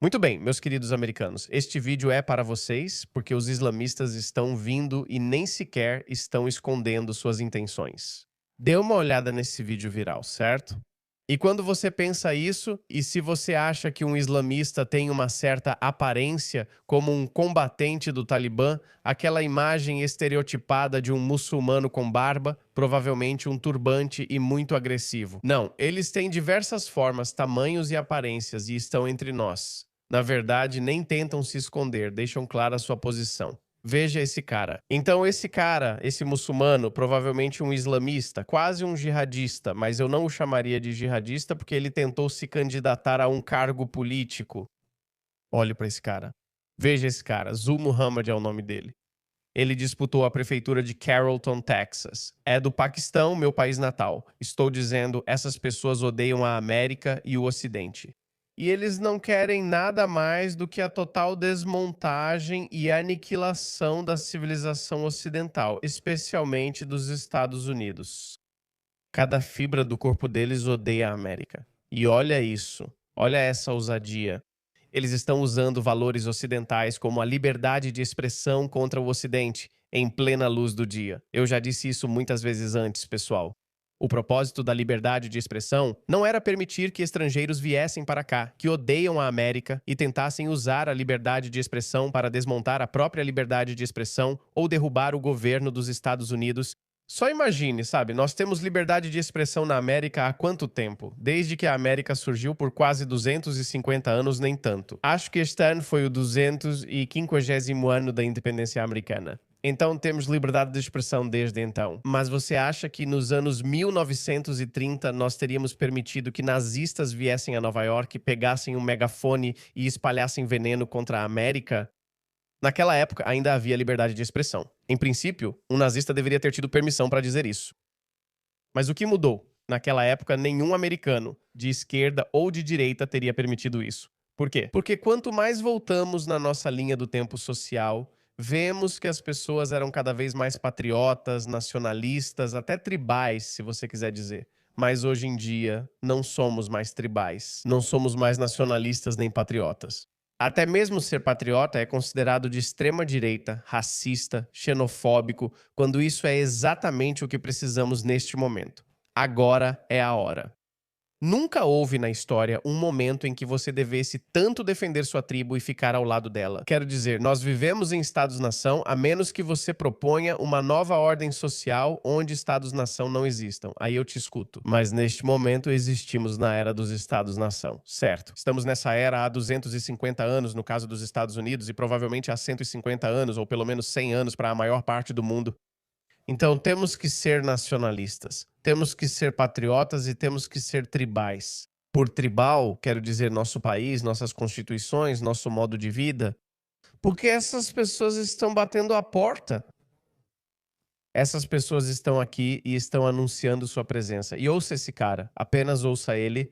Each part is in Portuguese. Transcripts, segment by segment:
Muito bem, meus queridos americanos, este vídeo é para vocês porque os islamistas estão vindo e nem sequer estão escondendo suas intenções. Dê uma olhada nesse vídeo viral, certo? E quando você pensa isso, e se você acha que um islamista tem uma certa aparência como um combatente do Talibã, aquela imagem estereotipada de um muçulmano com barba, provavelmente um turbante e muito agressivo. Não, eles têm diversas formas, tamanhos e aparências e estão entre nós. Na verdade, nem tentam se esconder, deixam clara sua posição. Veja esse cara. Então, esse cara, esse muçulmano, provavelmente um islamista, quase um jihadista, mas eu não o chamaria de jihadista porque ele tentou se candidatar a um cargo político. Olhe para esse cara. Veja esse cara. Zul Muhammad é o nome dele. Ele disputou a prefeitura de Carrollton, Texas. É do Paquistão, meu país natal. Estou dizendo, essas pessoas odeiam a América e o Ocidente. E eles não querem nada mais do que a total desmontagem e aniquilação da civilização ocidental, especialmente dos Estados Unidos. Cada fibra do corpo deles odeia a América. E olha isso, olha essa ousadia. Eles estão usando valores ocidentais como a liberdade de expressão contra o Ocidente, em plena luz do dia. Eu já disse isso muitas vezes antes, pessoal. O propósito da liberdade de expressão não era permitir que estrangeiros viessem para cá, que odeiam a América, e tentassem usar a liberdade de expressão para desmontar a própria liberdade de expressão ou derrubar o governo dos Estados Unidos. Só imagine, sabe, nós temos liberdade de expressão na América há quanto tempo? Desde que a América surgiu por quase 250 anos, nem tanto. Acho que este ano foi o 250º ano da independência americana. Então temos liberdade de expressão desde então. Mas você acha que nos anos 1930 nós teríamos permitido que nazistas viessem a Nova York, pegassem um megafone e espalhassem veneno contra a América? Naquela época, ainda havia liberdade de expressão. Em princípio, um nazista deveria ter tido permissão para dizer isso. Mas o que mudou? Naquela época, nenhum americano, de esquerda ou de direita, teria permitido isso. Por quê? Porque quanto mais voltamos na nossa linha do tempo social, vemos que as pessoas eram cada vez mais patriotas, nacionalistas, até tribais, se você quiser dizer. Mas hoje em dia, não somos mais tribais, não somos mais nacionalistas nem patriotas. Até mesmo ser patriota é considerado de extrema direita, racista, xenofóbico, quando isso é exatamente o que precisamos neste momento. Agora é a hora. Nunca houve na história um momento em que você devesse tanto defender sua tribo e ficar ao lado dela. Quero dizer, nós vivemos em Estados-nação a menos que você proponha uma nova ordem social onde Estados-nação não existam. Aí eu te escuto. Mas neste momento existimos na era dos Estados-nação, certo? Estamos nessa era há 250 anos no caso dos Estados Unidos e provavelmente há 150 anos ou pelo menos 100 anos para a maior parte do mundo. Então temos que ser nacionalistas, temos que ser patriotas e temos que ser tribais. Por tribal, quero dizer nosso país, nossas constituições, nosso modo de vida, porque essas pessoas estão batendo a porta. Essas pessoas estão aqui e estão anunciando sua presença. E ouça esse cara, apenas ouça ele.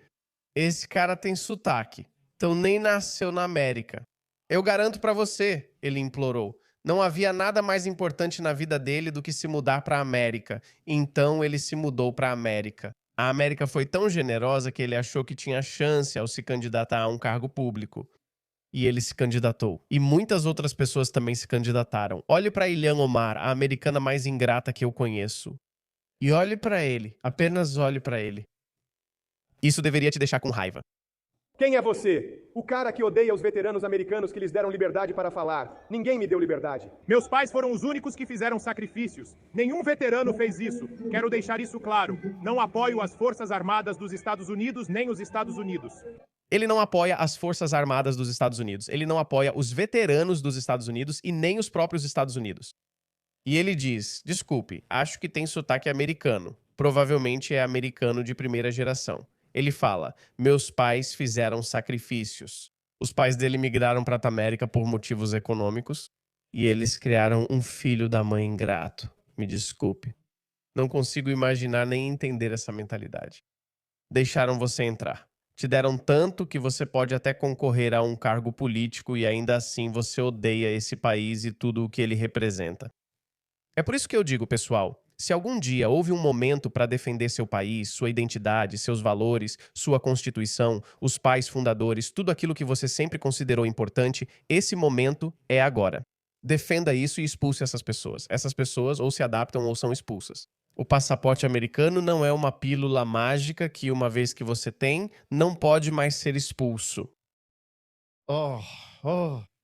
Esse cara tem sotaque, então nem nasceu na América. Eu garanto pra você, ele implorou. Não havia nada mais importante na vida dele do que se mudar para a América. Então ele se mudou para a América. A América foi tão generosa que ele achou que tinha chance ao se candidatar a um cargo público. E ele se candidatou. E muitas outras pessoas também se candidataram. Olhe para Ilhan Omar, a americana mais ingrata que eu conheço. E olhe para ele. Apenas olhe para ele. Isso deveria te deixar com raiva. Quem é você? O cara que odeia os veteranos americanos que lhes deram liberdade para falar. Ninguém me deu liberdade. Meus pais foram os únicos que fizeram sacrifícios. Nenhum veterano fez isso. Quero deixar isso claro. Não apoio as Forças Armadas dos Estados Unidos, nem os Estados Unidos. Ele não apoia as Forças Armadas dos Estados Unidos. Ele não apoia os veteranos dos Estados Unidos e nem os próprios Estados Unidos. E ele diz, desculpe, acho que tem sotaque americano. Provavelmente é americano de primeira geração. Ele fala, meus pais fizeram sacrifícios. Os pais dele migraram para a América por motivos econômicos e eles criaram um filho da mãe ingrato. Me desculpe. Não consigo imaginar nem entender essa mentalidade. Deixaram você entrar. Te deram tanto que você pode até concorrer a um cargo político e ainda assim você odeia esse país e tudo o que ele representa. É por isso que eu digo, pessoal, Se algum dia houve um momento para defender seu país, sua identidade, seus valores, sua Constituição, os pais fundadores, tudo aquilo que você sempre considerou importante, esse momento é agora. Defenda isso e expulse essas pessoas. Essas pessoas ou se adaptam ou são expulsas. O passaporte americano não é uma pílula mágica que, uma vez que você tem, não pode mais ser expulso.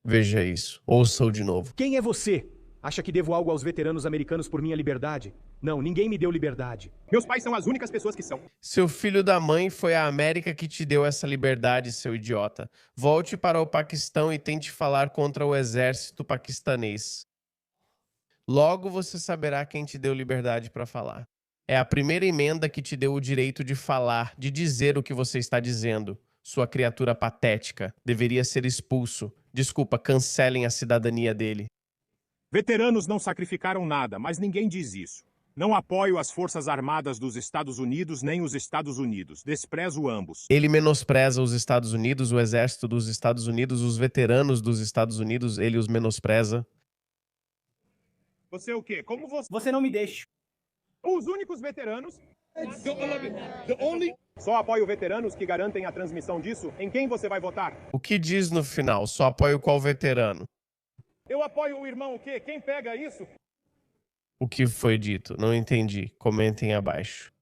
Veja isso. Ouça-o de novo. Quem é você? Acha que devo algo aos veteranos americanos por minha liberdade? Não, ninguém me deu liberdade. Meus pais são as únicas pessoas que são. Seu filho da mãe foi a América que te deu essa liberdade, seu idiota. Volte para o Paquistão e tente falar contra o exército paquistanês. Logo você saberá quem te deu liberdade para falar. É a primeira emenda que te deu o direito de falar, de dizer o que você está dizendo. Sua criatura patética deveria ser expulso. Desculpa, cancelem a cidadania dele. Veteranos não sacrificaram nada, mas ninguém diz isso. Não apoio as Forças Armadas dos Estados Unidos nem os Estados Unidos. Desprezo ambos. Ele menospreza os Estados Unidos, o exército dos Estados Unidos, os veteranos dos Estados Unidos, ele os menospreza. Você é o quê? Como você... Você não me deixa. Os únicos veteranos... Só apoio veteranos que garantem a transmissão disso. Em quem você vai votar? O que diz no final? Só apoio qual veterano? Eu apoio o irmão o quê? Quem pega isso? O que foi dito? Não entendi. Comentem abaixo.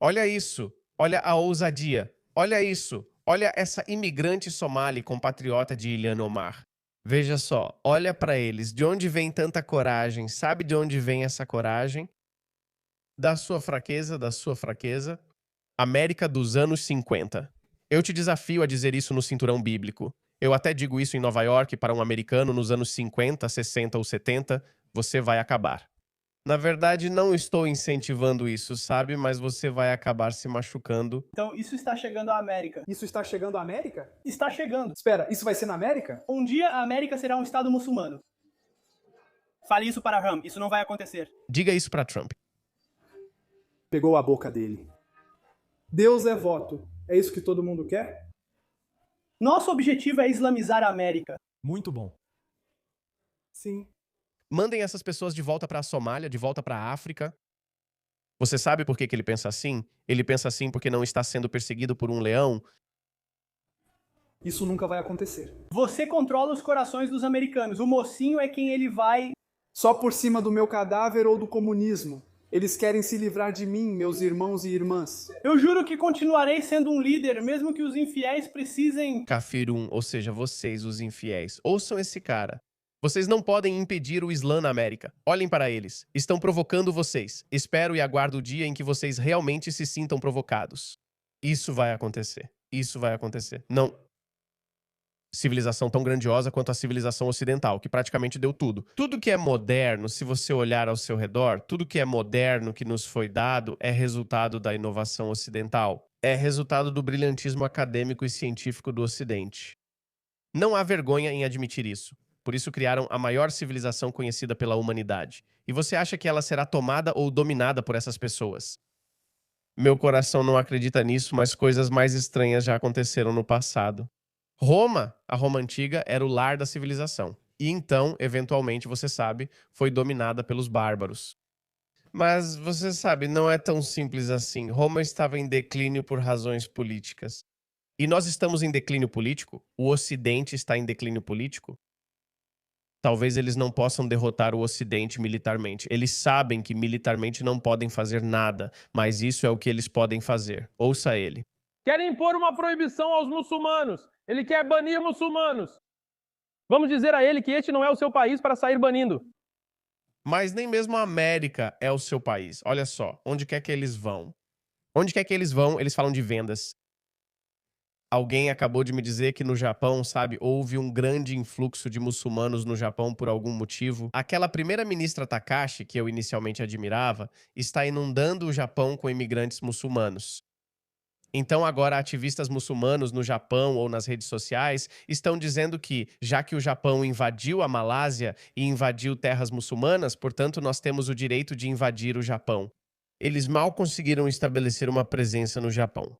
Olha isso. Olha a ousadia. Olha isso. Olha essa imigrante somali compatriota de Ilhan Omar. Veja só. Olha para eles. De onde vem tanta coragem? Sabe de onde vem essa coragem? Da sua fraqueza, da sua fraqueza. América dos anos 50. Eu te desafio a dizer isso no cinturão bíblico. Eu até digo isso em Nova York para um americano nos anos 50, 60 ou 70. Você vai acabar. Na verdade, não estou incentivando isso, sabe? Mas você vai acabar se machucando. Então, isso está chegando à América. Isso está chegando à América? Está chegando. Espera, isso vai ser na América? Um dia a América será um estado muçulmano. Fale isso para Trump. Isso não vai acontecer. Diga isso para Trump. Pegou a boca dele. Deus é voto. É isso que todo mundo quer? Nosso objetivo é islamizar a América. Muito bom. Sim. Mandem essas pessoas de volta para a Somália, de volta para a África. Você sabe por que ele pensa assim? Ele pensa assim porque não está sendo perseguido por um leão. Isso nunca vai acontecer. Você controla os corações dos americanos. O mocinho é quem ele vai... Só por cima do meu cadáver ou do comunismo. Eles querem se livrar de mim, meus irmãos e irmãs. Eu juro que continuarei sendo um líder, mesmo que os infiéis precisem... Kafirun, ou seja, vocês, os infiéis. Ouçam esse cara. Vocês não podem impedir o Islã na América. Olhem para eles. Estão provocando vocês. Espero e aguardo o dia em que vocês realmente se sintam provocados. Isso vai acontecer. Isso vai acontecer. Não. Civilização tão grandiosa quanto a civilização ocidental, que praticamente deu tudo. Tudo que é moderno, se você olhar ao seu redor, tudo que é moderno que nos foi dado é resultado da inovação ocidental. É resultado do brilhantismo acadêmico e científico do Ocidente. Não há vergonha em admitir isso. Por isso criaram a maior civilização conhecida pela humanidade. E você acha que ela será tomada ou dominada por essas pessoas? Meu coração não acredita nisso, mas coisas mais estranhas já aconteceram no passado. Roma, a Roma antiga, era o lar da civilização. E então, eventualmente, você sabe, foi dominada pelos bárbaros. Mas, você sabe, não é tão simples assim. Roma estava em declínio por razões políticas. E nós estamos em declínio político? O Ocidente está em declínio político? Talvez eles não possam derrotar o Ocidente militarmente. Eles sabem que militarmente não podem fazer nada, mas isso é o que eles podem fazer. Ouça ele. Querem impor uma proibição aos muçulmanos. Ele quer banir muçulmanos. Vamos dizer a ele que este não é o seu país para sair banindo. Mas nem mesmo a América é o seu país. Olha só, onde quer que eles vão. Onde quer que eles vão, eles falam de vendas. Alguém acabou de me dizer que no Japão, sabe, houve um grande influxo de muçulmanos no Japão por algum motivo. Aquela primeira-ministra Takashi, que eu inicialmente admirava, está inundando o Japão com imigrantes muçulmanos. Então agora ativistas muçulmanos no Japão ou nas redes sociais estão dizendo que, já que o Japão invadiu a Malásia e invadiu terras muçulmanas, portanto nós temos o direito de invadir o Japão. Eles mal conseguiram estabelecer uma presença no Japão.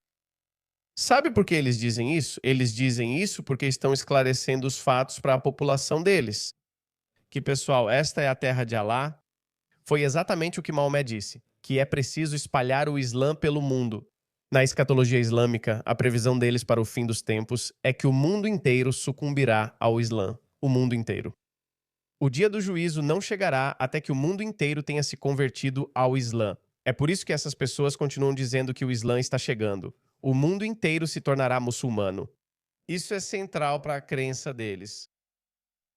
Sabe por que eles dizem isso? Eles dizem isso porque estão esclarecendo os fatos para a população deles. Que, pessoal, esta é a terra de Alá. Foi exatamente o que Maomé disse, que é preciso espalhar o Islã pelo mundo. Na escatologia islâmica, a previsão deles para o fim dos tempos é que o mundo inteiro sucumbirá ao Islã. O mundo inteiro. O dia do juízo não chegará até que o mundo inteiro tenha se convertido ao Islã. É por isso que essas pessoas continuam dizendo que o Islã está chegando. O mundo inteiro se tornará muçulmano. Isso é central para a crença deles.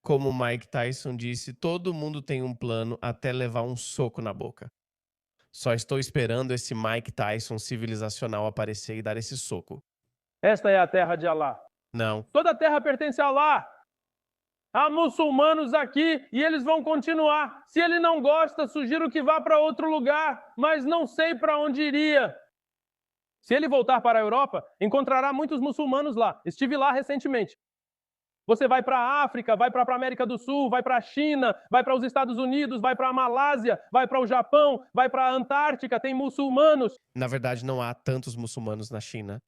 Como Mike Tyson disse, todo mundo tem um plano até levar um soco na boca. Só estou esperando esse Mike Tyson civilizacional aparecer e dar esse soco. Esta é a terra de Alá. Não. Toda a terra pertence a Alá. Há muçulmanos aqui e eles vão continuar. Se ele não gosta, sugiro que vá para outro lugar, mas não sei para onde iria. Se ele voltar para a Europa, encontrará muitos muçulmanos lá. Estive lá recentemente. Você vai para a África, vai para a América do Sul, vai para a China, vai para os Estados Unidos, vai para a Malásia, vai para o Japão, vai para a Antártica, tem muçulmanos. Na verdade, não há tantos muçulmanos na China.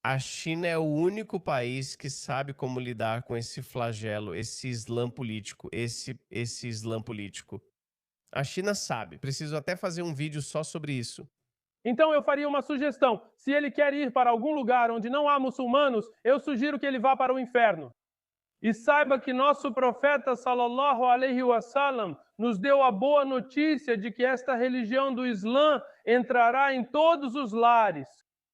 A China é o único país que sabe como lidar com esse flagelo, esse Islã político, esse Islã político. A China sabe. Preciso até fazer um vídeo só sobre isso. Então eu faria uma sugestão. Se ele quer ir para algum lugar onde não há muçulmanos, eu sugiro que ele vá para o inferno. E saiba que nosso profeta, sallallahu alaihi wasallam, nos deu a boa notícia de que esta religião do Islã entrará em todos os lares.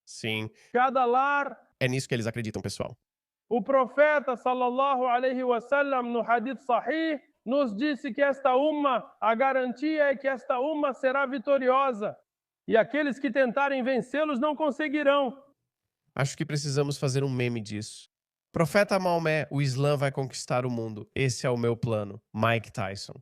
Sim. Cada lar. É nisso que eles acreditam, pessoal. O profeta, sallallahu alaihi wasallam, no hadith sahih, nos disse que esta a garantia é que esta será vitoriosa. E aqueles que tentarem vencê-los não conseguirão. Acho que precisamos fazer um meme disso. Profeta Maomé, o Islã vai conquistar o mundo. Esse é o meu plano. Mike Tyson.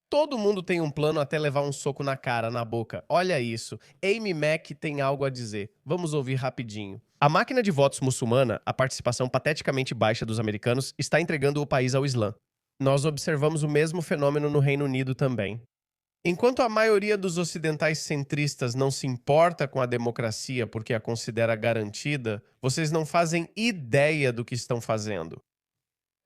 Todo mundo tem um plano até levar um soco na cara, na boca. Olha isso. Amy Mack tem algo a dizer. Vamos ouvir rapidinho. A máquina de votos muçulmana, a participação pateticamente baixa dos americanos, está entregando o país ao Islã. Nós observamos o mesmo fenômeno no Reino Unido também. Enquanto a maioria dos ocidentais centristas não se importa com a democracia porque a considera garantida, vocês não fazem ideia do que estão fazendo.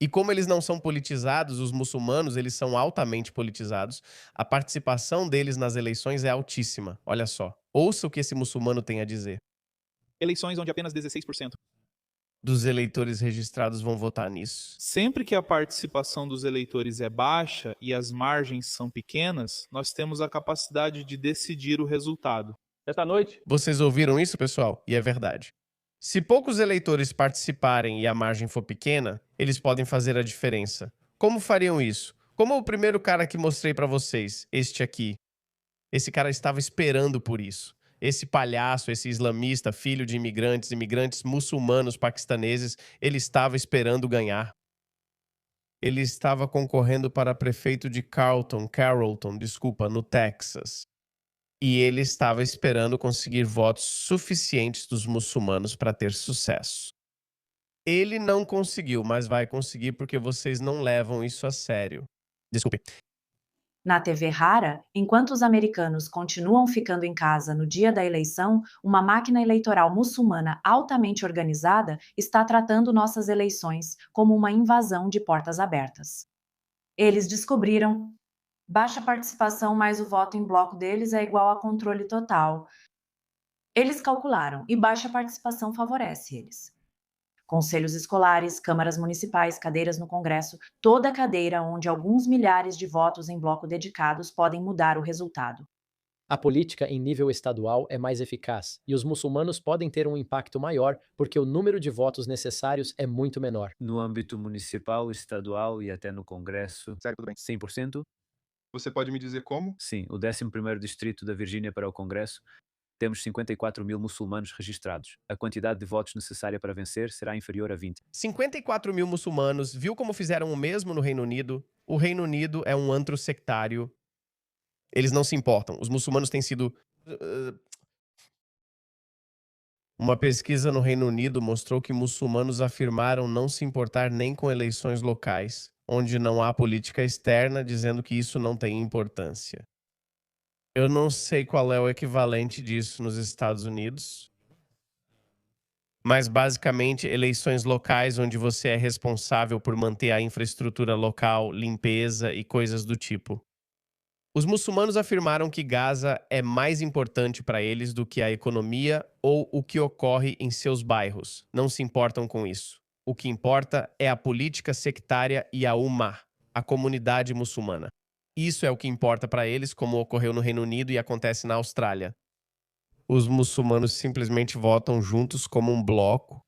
E como eles não são politizados, os muçulmanos, eles são altamente politizados, a participação deles nas eleições é altíssima. Olha só. Ouça o que esse muçulmano tem a dizer. Eleições onde apenas 16% dos eleitores registrados vão votar nisso. Sempre que a participação dos eleitores é baixa e as margens são pequenas, nós temos a capacidade de decidir o resultado. Esta noite. Vocês ouviram isso, pessoal? E é verdade. Se poucos eleitores participarem e a margem for pequena, eles podem fazer a diferença. Como fariam isso? Como o primeiro cara que mostrei pra vocês, este aqui. Esse cara estava esperando por isso. Esse palhaço, esse islamista, filho de imigrantes muçulmanos paquistaneses, ele estava esperando ganhar. Ele estava concorrendo para prefeito de Carrollton, no Texas. E ele estava esperando conseguir votos suficientes dos muçulmanos para ter sucesso. Ele não conseguiu, mas vai conseguir porque vocês não levam isso a sério. Desculpe. Na TV rara, enquanto os americanos continuam ficando em casa no dia da eleição, uma máquina eleitoral muçulmana altamente organizada está tratando nossas eleições como uma invasão de portas abertas. Eles descobriram: baixa participação mais o voto em bloco deles é igual a controle total. Eles calcularam e baixa participação favorece eles. Conselhos escolares, câmaras municipais, cadeiras no Congresso, toda cadeira onde alguns milhares de votos em bloco dedicados podem mudar o resultado. A política em nível estadual é mais eficaz e os muçulmanos podem ter um impacto maior porque o número de votos necessários é muito menor. No âmbito municipal, estadual e até no Congresso, Sério, tudo bem. 100%? Você pode me dizer como? Sim, o 11º distrito da Virgínia para o Congresso, temos 54 mil muçulmanos registrados. A quantidade de votos necessária para vencer será inferior a 20. 54 mil muçulmanos, viu como fizeram o mesmo no Reino Unido? O Reino Unido é um antro sectário. Eles não se importam. Os muçulmanos têm sido... Uma pesquisa no Reino Unido mostrou que muçulmanos afirmaram não se importar nem com eleições locais, onde não há política externa, dizendo que isso não tem importância. Eu não sei qual é o equivalente disso nos Estados Unidos, mas basicamente eleições locais onde você é responsável por manter a infraestrutura local, limpeza e coisas do tipo. Os muçulmanos afirmaram que Gaza é mais importante para eles do que a economia ou o que ocorre em seus bairros. Não se importam com isso. O que importa é a política sectária e a Ummah, a comunidade muçulmana. Isso é o que importa para eles, como ocorreu no Reino Unido e acontece na Austrália. Os muçulmanos simplesmente votam juntos como um bloco.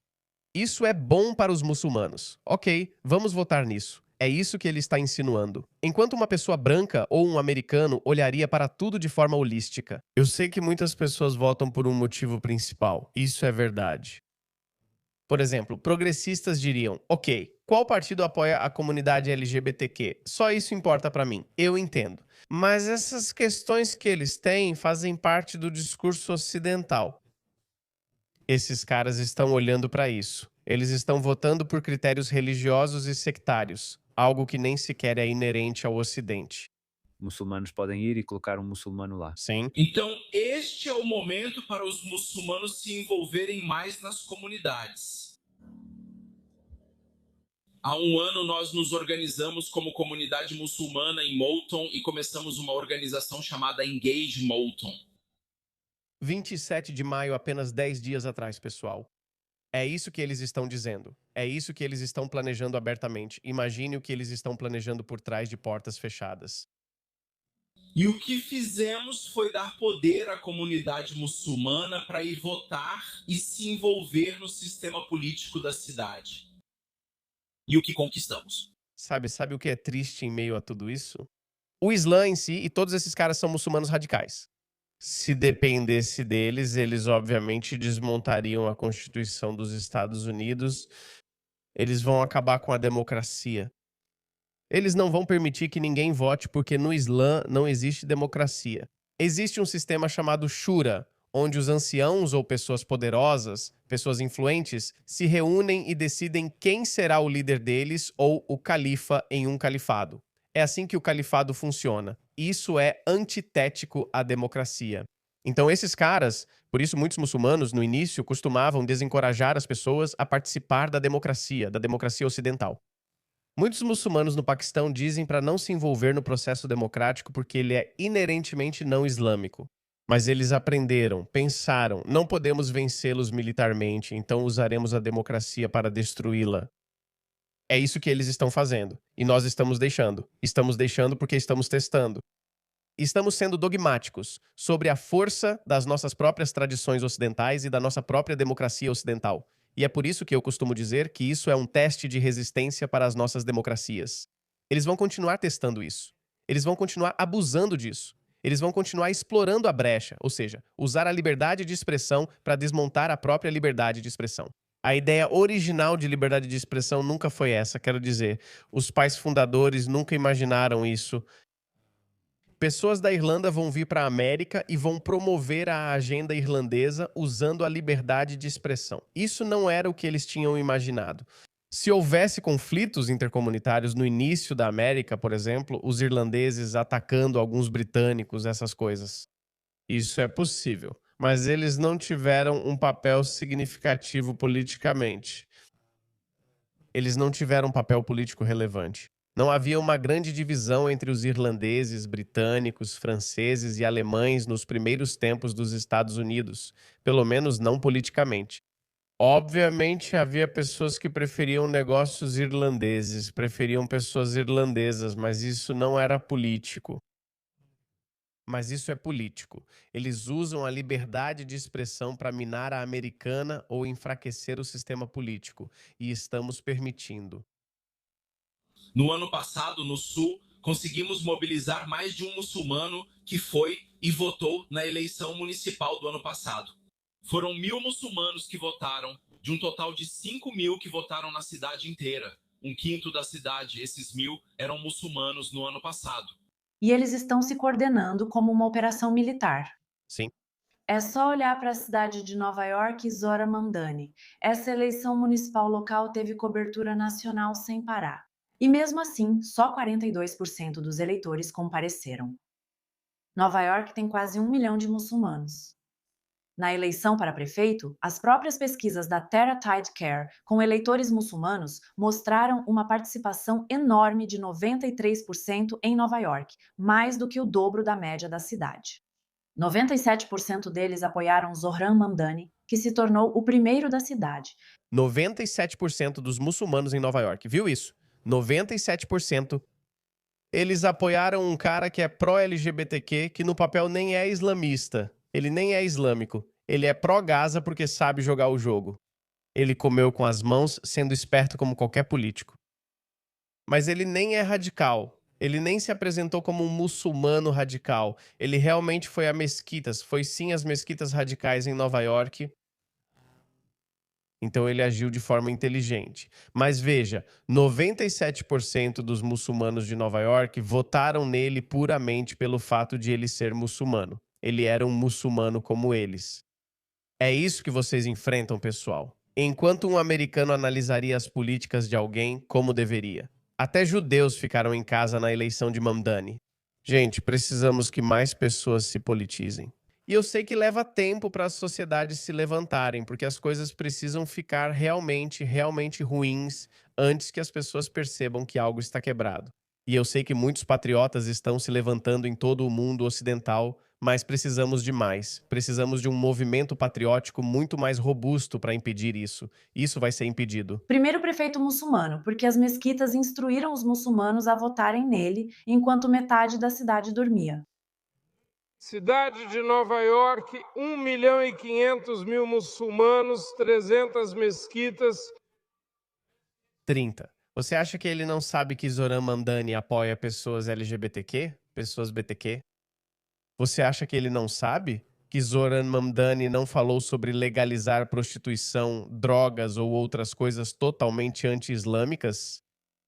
Isso é bom para os muçulmanos. Ok, vamos votar nisso. É isso que ele está insinuando. Enquanto uma pessoa branca ou um americano olharia para tudo de forma holística. Eu sei que muitas pessoas votam por um motivo principal. Isso é verdade. Por exemplo, progressistas diriam: ok, qual partido apoia a comunidade LGBTQ? Só isso importa para mim. Eu entendo. Mas essas questões que eles têm fazem parte do discurso ocidental. Esses caras estão olhando para isso. Eles estão votando por critérios religiosos e sectários, algo que nem sequer é inerente ao Ocidente. Muçulmanos podem ir e colocar um muçulmano lá. Sim. Então, este é o momento para os muçulmanos se envolverem mais nas comunidades. Há um ano nós nos organizamos como comunidade muçulmana em Moulton e começamos uma organização chamada Engage Moulton. 27 de maio, apenas 10 dias atrás, pessoal. É isso que eles estão dizendo. É isso que eles estão planejando abertamente. Imagine o que eles estão planejando por trás de portas fechadas. E o que fizemos foi dar poder à comunidade muçulmana para ir votar e se envolver no sistema político da cidade. E o que conquistamos? Sabe o que é triste em meio a tudo isso? O Islã em si, e todos esses caras são muçulmanos radicais. Se dependesse deles, eles obviamente desmontariam a Constituição dos Estados Unidos. Eles vão acabar com a democracia. Eles não vão permitir que ninguém vote porque no Islã não existe democracia. Existe um sistema chamado Shura, onde os anciãos ou pessoas poderosas, pessoas influentes, se reúnem e decidem quem será o líder deles ou o califa em um califado. É assim que o califado funciona. Isso é antitético à democracia. Então esses caras, por isso muitos muçulmanos no início costumavam desencorajar as pessoas a participar da democracia ocidental. Muitos muçulmanos no Paquistão dizem para não se envolver no processo democrático porque ele é inerentemente não islâmico. Mas eles aprenderam, pensaram, não podemos vencê-los militarmente, então usaremos a democracia para destruí-la. É isso que eles estão fazendo. E nós estamos deixando. Estamos deixando porque estamos testando. Estamos sendo dogmáticos sobre a força das nossas próprias tradições ocidentais e da nossa própria democracia ocidental. E é por isso que eu costumo dizer que isso é um teste de resistência para as nossas democracias. Eles vão continuar testando isso. Eles vão continuar abusando disso. Eles vão continuar explorando a brecha, ou seja, usar a liberdade de expressão para desmontar a própria liberdade de expressão. A ideia original de liberdade de expressão nunca foi essa, quero dizer. Os pais fundadores nunca imaginaram isso. Pessoas da Irlanda vão vir para a América e vão promover a agenda irlandesa usando a liberdade de expressão. Isso não era o que eles tinham imaginado. Se houvesse conflitos intercomunitários no início da América, por exemplo, os irlandeses atacando alguns britânicos, essas coisas. Isso é possível. Mas eles não tiveram um papel significativo politicamente. Eles não tiveram um papel político relevante. Não havia uma grande divisão entre os irlandeses, britânicos, franceses e alemães nos primeiros tempos dos Estados Unidos, pelo menos não politicamente. Obviamente havia pessoas que preferiam negócios irlandeses, preferiam pessoas irlandesas, mas isso não era político. Mas isso é político. Eles usam a liberdade de expressão para minar a americana ou enfraquecer o sistema político. E estamos permitindo. No ano passado, no Sul, conseguimos mobilizar mais de um muçulmano que foi e votou na eleição municipal do ano passado. Foram 1.000 muçulmanos que votaram, de um total de 5.000 que votaram na cidade inteira. 1/5 da cidade, esses 1.000, eram muçulmanos no ano passado. E eles estão se coordenando como uma operação militar. Sim. É só olhar para a cidade de Nova York e Zora Mamdani. Essa eleição municipal local teve cobertura nacional sem parar. E mesmo assim, só 42% dos eleitores compareceram. Nova York tem quase 1 milhão de muçulmanos. Na eleição para prefeito, as próprias pesquisas da Terra Tide Care com eleitores muçulmanos mostraram uma participação enorme de 93% em Nova York, mais do que o dobro da média da cidade. 97% deles apoiaram Zohran Mamdani, que se tornou o primeiro da cidade. 97% dos muçulmanos em Nova York, viu isso? 97%. Eles apoiaram um cara que é pró-LGBTQ, que no papel nem é islamista. Ele nem é islâmico. Ele é pró-Gaza porque sabe jogar o jogo. Ele comeu com as mãos, sendo esperto como qualquer político. Mas ele nem é radical. Ele nem se apresentou como um muçulmano radical. Ele realmente foi a mesquitas. Foi sim as mesquitas radicais em Nova York. Então ele agiu de forma inteligente. Mas veja, 97% dos muçulmanos de Nova York votaram nele puramente pelo fato de ele ser muçulmano. Ele era um muçulmano como eles. É isso que vocês enfrentam, pessoal. Enquanto um americano analisaria as políticas de alguém como deveria. Até judeus ficaram em casa na eleição de Mamdani. Gente, precisamos que mais pessoas se politizem. E eu sei que leva tempo para as sociedades se levantarem, porque as coisas precisam ficar realmente ruins antes que as pessoas percebam que algo está quebrado. E eu sei que muitos patriotas estão se levantando em todo o mundo ocidental, mas precisamos de mais. Precisamos de um movimento patriótico muito mais robusto para impedir isso. Isso vai ser impedido. Primeiro prefeito muçulmano, porque as mesquitas instruíram os muçulmanos a votarem nele, enquanto metade da cidade dormia. Cidade de Nova York, 1.500.000 muçulmanos, 300 mesquitas. 30. Você acha que ele não sabe que Zohran Mamdani apoia pessoas LGBTQ? Pessoas BTQ? Você acha que ele não sabe que Zohran Mamdani não falou sobre legalizar prostituição, drogas ou outras coisas totalmente anti-islâmicas?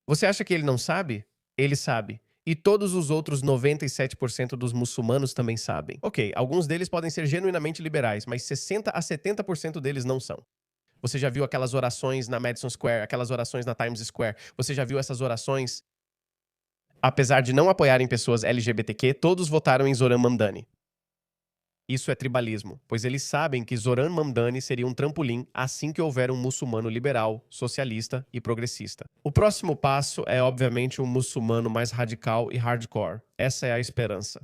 Você acha que ele não sabe? Ele sabe. E todos os outros 97% dos muçulmanos também sabem. Ok, alguns deles podem ser genuinamente liberais, mas 60 a 70% deles não são. Você já viu aquelas orações na Madison Square, aquelas orações na Times Square? Você já viu essas orações? Apesar de não apoiarem pessoas LGBTQ, todos votaram em Zohran Mamdani. Isso é tribalismo, pois eles sabem que Zohran Mamdani seria um trampolim assim que houver um muçulmano liberal, socialista e progressista. O próximo passo é, obviamente, um muçulmano mais radical e hardcore. Essa é a esperança.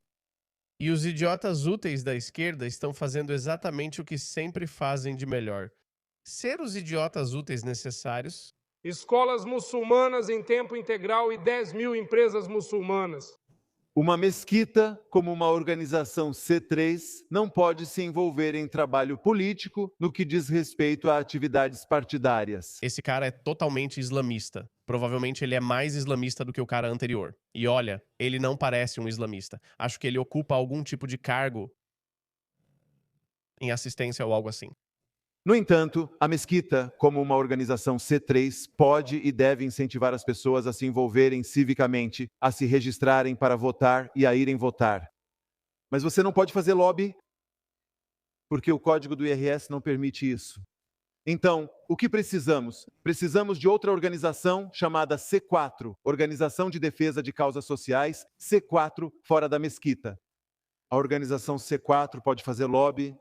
E os idiotas úteis da esquerda estão fazendo exatamente o que sempre fazem de melhor. Ser os idiotas úteis necessários. Escolas muçulmanas em tempo integral e 10.000 empresas muçulmanas. Uma mesquita, como uma organização C3, não pode se envolver em trabalho político no que diz respeito a atividades partidárias. Esse cara é totalmente islamista. Provavelmente ele é mais islamista do que o cara anterior. E olha, ele não parece um islamista. Acho que ele ocupa algum tipo de cargo em assistência ou algo assim. No entanto, a mesquita, como uma organização C3, pode e deve incentivar as pessoas a se envolverem civicamente, a se registrarem para votar e a irem votar. Mas você não pode fazer lobby, porque o código do IRS não permite isso. Então, o que precisamos? Precisamos de outra organização chamada C4, Organização de Defesa de Causas Sociais, C4, fora da mesquita. A organização C4 pode fazer lobby,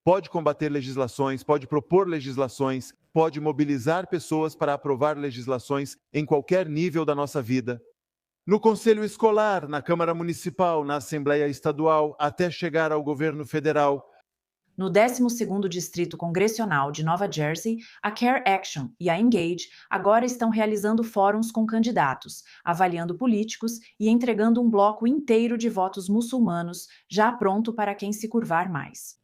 pode combater legislações, pode propor legislações, pode mobilizar pessoas para aprovar legislações em qualquer nível da nossa vida. No Conselho Escolar, na Câmara Municipal, na Assembleia Estadual, até chegar ao governo federal. No 12º Distrito Congressional de Nova Jersey, a Care Action e a Engage agora estão realizando fóruns com candidatos, avaliando políticos e entregando um bloco inteiro de votos muçulmanos, já pronto para quem se curvar mais.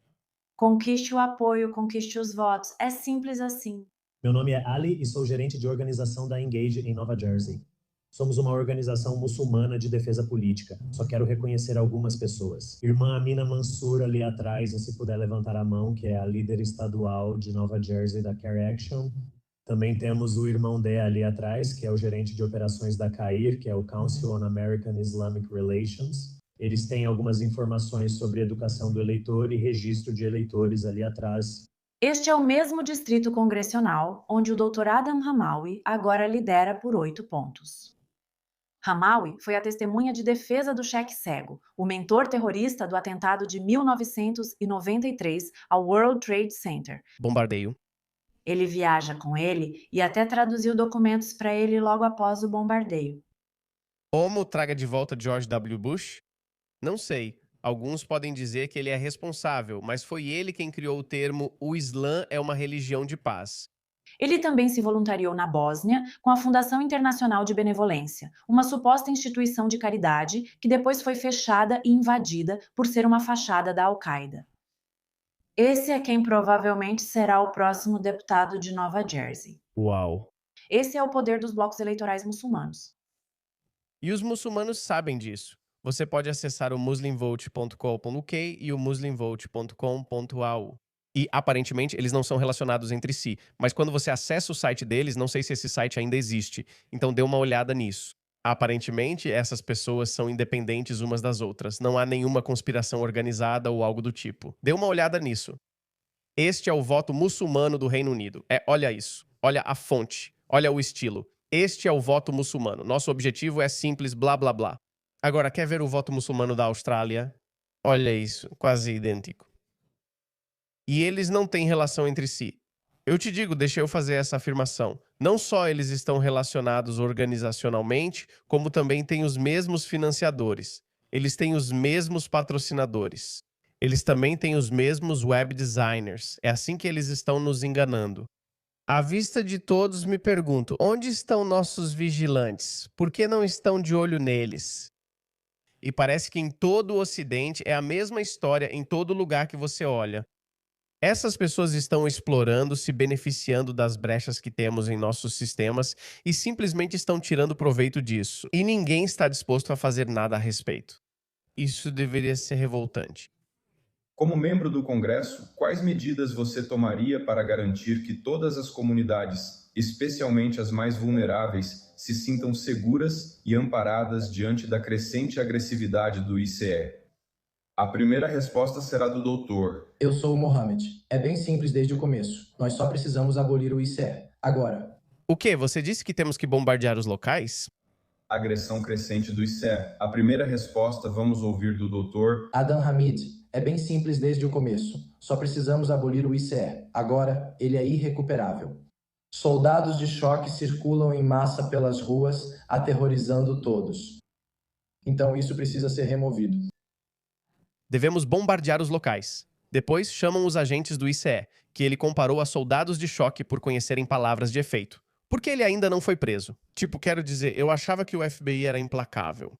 Conquiste o apoio, conquiste os votos. É simples assim. Meu nome é Ali e sou gerente de organização da Engage em Nova Jersey. Somos uma organização muçulmana de defesa política. Só quero reconhecer algumas pessoas. Irmã Amina Mansur ali atrás, e se puder levantar a mão, que é a líder estadual de Nova Jersey da Care Action. Também temos o irmão Dé ali atrás, que é o gerente de operações da CAIR, que é o Council on American Islamic Relations. Eles têm algumas informações sobre educação do eleitor e registro de eleitores ali atrás. Este é o mesmo distrito congressional, onde o Dr. Adam Hamawi agora lidera por 8 pontos. Hamawi foi a testemunha de defesa do cheque cego, o mentor terrorista do atentado de 1993 ao World Trade Center. Bombardeio. Ele viaja com ele e até traduziu documentos para ele logo após o bombardeio. Como traga de volta George W. Bush? Não sei. Alguns podem dizer que ele é responsável, mas foi ele quem criou o termo "o Islã é uma religião de paz". Ele também se voluntariou na Bósnia com a Fundação Internacional de Benevolência, uma suposta instituição de caridade que depois foi fechada e invadida por ser uma fachada da Al-Qaeda. Esse é quem provavelmente será o próximo deputado de Nova Jersey. Uau! Esse é o poder dos blocos eleitorais muçulmanos. E os muçulmanos sabem disso. Você pode acessar o muslimvote.co.uk e o muslimvote.com.au. E, aparentemente, eles não são relacionados entre si. Mas quando você acessa o site deles, não sei se esse site ainda existe. Então dê uma olhada nisso. Aparentemente, essas pessoas são independentes umas das outras. Não há nenhuma conspiração organizada ou algo do tipo. Dê uma olhada nisso. Este é o voto muçulmano do Reino Unido. Olha isso. Olha a fonte. Olha o estilo. Este é o voto muçulmano. Nosso objetivo é simples, blá, blá, blá. Agora, quer ver o voto muçulmano da Austrália? Olha isso. Quase idêntico. E eles não têm relação entre si. Eu te digo, deixa eu fazer essa afirmação. Não só eles estão relacionados organizacionalmente, como também têm os mesmos financiadores. Eles têm os mesmos patrocinadores. Eles também têm os mesmos web designers. É assim que eles estão nos enganando. À vista de todos, me pergunto, onde estão nossos vigilantes? Por que não estão de olho neles? E parece que em todo o Ocidente é a mesma história em todo lugar que você olha. Essas pessoas estão explorando, se beneficiando das brechas que temos em nossos sistemas e simplesmente estão tirando proveito disso. E ninguém está disposto a fazer nada a respeito. Isso deveria ser revoltante. Como membro do Congresso, quais medidas você tomaria para garantir que todas as comunidades, especialmente as mais vulneráveis, se sintam seguras e amparadas diante da crescente agressividade do ICE? A primeira resposta será do doutor. Eu sou o Mohamed. É bem simples desde o começo. Nós só precisamos abolir o ICE. Agora. O quê? Você disse que temos que bombardear os locais? Agressão crescente do ICE. A primeira resposta vamos ouvir do doutor Adam Hamid. É bem simples desde o começo. Só precisamos abolir o ICE. Agora, ele é irrecuperável. Soldados de choque circulam em massa pelas ruas, aterrorizando todos. Então isso precisa ser removido. Devemos bombardear os locais. Depois chamam os agentes do ICE, que ele comparou a soldados de choque por conhecerem palavras de efeito. Por que ele ainda não foi preso? Quero dizer, eu achava que o FBI era implacável.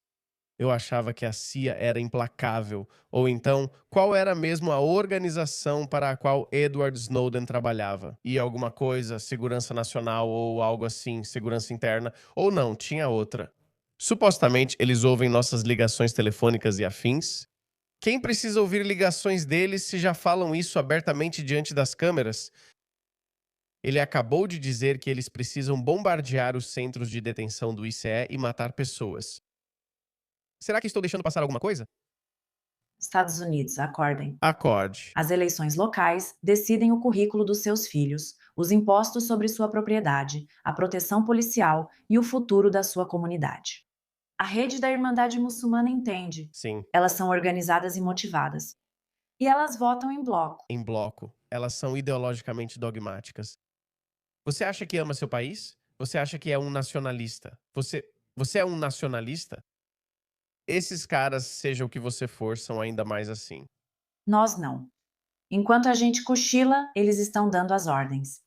Eu achava que a CIA era implacável. Ou então, qual era mesmo a organização para a qual Edward Snowden trabalhava? E alguma coisa, segurança nacional ou algo assim, segurança interna. Ou não, tinha outra. Supostamente, eles ouvem nossas ligações telefônicas e afins. Quem precisa ouvir ligações deles se já falam isso abertamente diante das câmeras? Ele acabou de dizer que eles precisam bombardear os centros de detenção do ICE e matar pessoas. Será que estou deixando passar alguma coisa? Estados Unidos, acordem. Acorde. As eleições locais decidem o currículo dos seus filhos, os impostos sobre sua propriedade, a proteção policial e o futuro da sua comunidade. A rede da Irmandade Muçulmana entende. Sim. Elas são organizadas e motivadas. E elas votam em bloco. Em bloco. Elas são ideologicamente dogmáticas. Você acha que ama seu país? Você acha que é um nacionalista? Você é um nacionalista? Esses caras, seja o que você for, são ainda mais assim. Nós não. Enquanto a gente cochila, eles estão dando as ordens.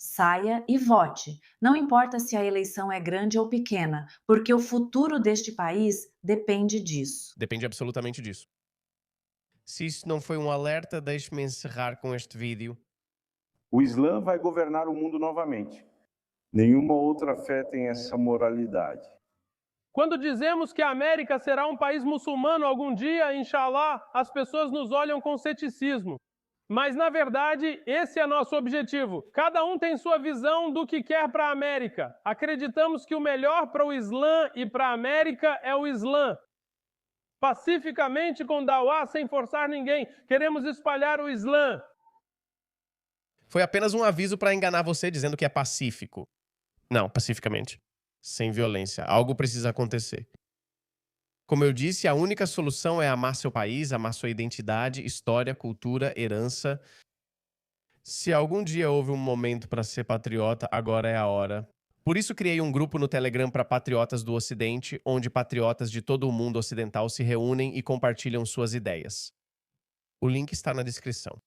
Saia e vote. Não importa se a eleição é grande ou pequena, porque o futuro deste país depende disso. Depende absolutamente disso. Se isso não foi um alerta, deixe-me encerrar com este vídeo. O Islã vai governar o mundo novamente. Nenhuma outra fé tem essa moralidade. Quando dizemos que a América será um país muçulmano algum dia, inshallah, as pessoas nos olham com ceticismo. Mas, na verdade, esse é nosso objetivo. Cada um tem sua visão do que quer para a América. Acreditamos que o melhor para o Islã e para a América é o Islã. Pacificamente, com Dawah, sem forçar ninguém. Queremos espalhar o Islã. Foi apenas um aviso para enganar você dizendo que é pacífico. Não, pacificamente. sem violência. Algo precisa acontecer. Como eu disse, a única solução é amar seu país, amar sua identidade, história, cultura, herança. Se algum dia houve um momento para ser patriota, agora é a hora. Por isso criei um grupo no Telegram para patriotas do Ocidente, onde patriotas de todo o mundo ocidental se reúnem e compartilham suas ideias. O link está na descrição.